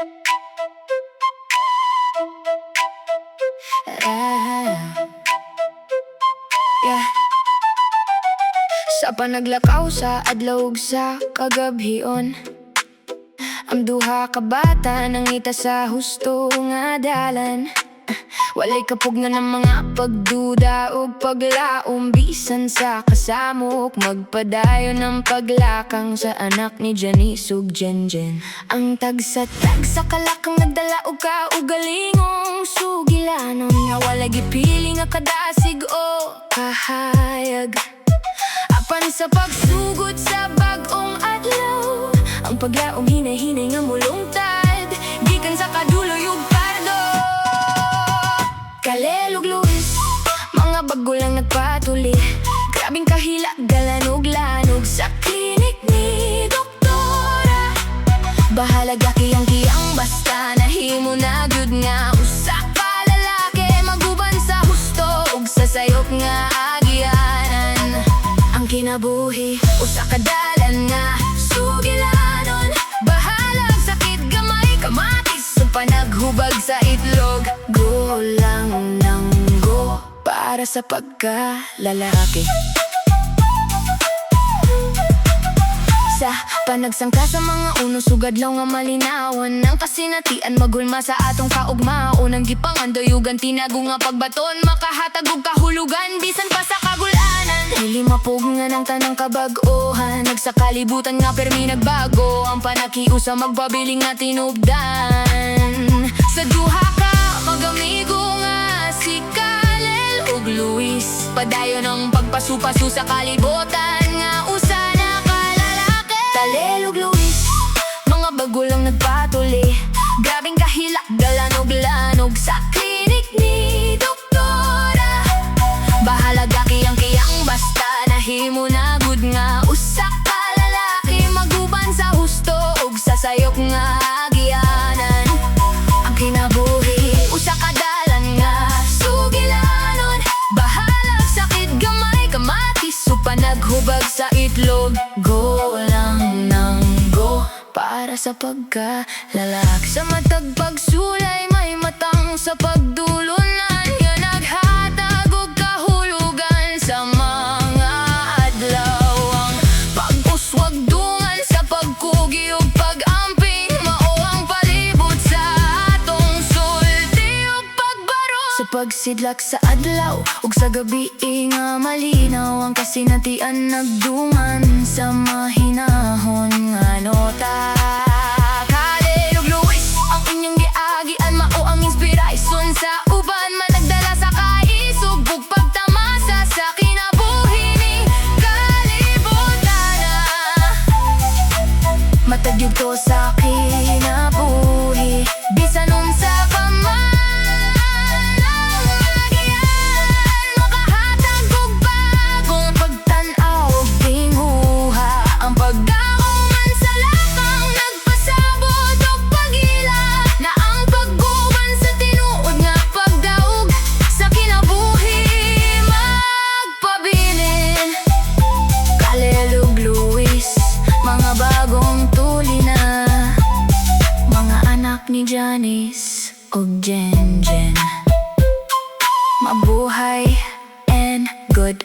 Yeah. Sa panaglakaw sa adlaw ug sa kagabhion, ang duha ka bata nangita sa husto nga dalan. Walay kapugnan ng mga pagduda o paglaom, bisan sa kasamok magpadayon ng paglakang sa anak ni Janice ug Jenjen. Ang tag-sa-tag sa kalakang nagdala og kaugalingong sugilanon, nga walay gipili nga kadasig o kahayag. Apan sa pagsugod sa bag-ong adlaw, ang paglaom hinay-hinay nga mulungtad, gikan sa kaduloy ug pardo. Kahlel ug Louise, mga bago lang nagpatuli, grabing kahila, galanog-lanog sa klinik ni doktora. Bahala gakiyang-kiyang basta nahimo na gyud nga usa ka lalaki mag-uban sa husto ug sa sayop nga agianan. Ang kinabuhi usa ka dalan nga sugilanon, bahala sakit gamay kamatis sa panaghubag sa itlog. Go lang nang go para sa pagkalalaki. Sa panagsangka sa mga uno, sugadlaw nga malinawan ng kasinatian, magulma sa atong kaugmaon. Ang gipangandoyugan tinago nga pagbaton, makahatag og kahulugan bisan pa sa kagulanan. Dili mapug nga ng tanang kabag-ohan, nagsakalibutan nga permi nagbago ang panakiusa, magbabiling nga tinubdan. Sa duha ka magamigo nga si Kahlel ug Louise, padayon ang pagpasupasu sa kalibutan nga usa na kalalaki. Kahlel ug Louise, mga bago lang nagpatuli, grabing kahila, galanog-lanog sa klinik ni doktora. Bahala gakiyang-kiyang basta nahimo na gud nga usa ka lalaki mag-uban sa husto ug sa sayop nga agianan. Ang kinabuhi usa ka dalan nga sugilanon, bahala sakit gamay kamatis o panaghubag sa itlog. Go lang nang go para sa pagkalalaki. Sa matag pagsulay may matang sa pagdulunan, nga naghatag og kahulugan sa mga adlaw. Ang pag-uswag dungan sa pagkugi ug pag-amping, mao ang palibot sa atong sulti ug pagbaro. Sa pagsidlak sa adlaw ug sa gabi nga malinaw, ang kasinatian nagdungan sa mahinahon nga nota. Kahlel ug Louise, ang inyong giagian, mao ang inspirasyon sa uban, managdala sa kaisog ug pagtamasa sa kinabuhi ni kalibutan. Matag gyud ko sa kinabuhi, bisan unsa pa man ang agian, makahatag og bagong pagtan-aw ug tinghuha. Ang pagdaoman sa lakang nagpasabot og pagila, na ang pag-uban sa tinuod nga pagdaog sa kinabuhi magpabilin. Kahlel ug Louise, mga bagong tuli na, mga anak ni Janice ug Jenjen. Mabuhay and good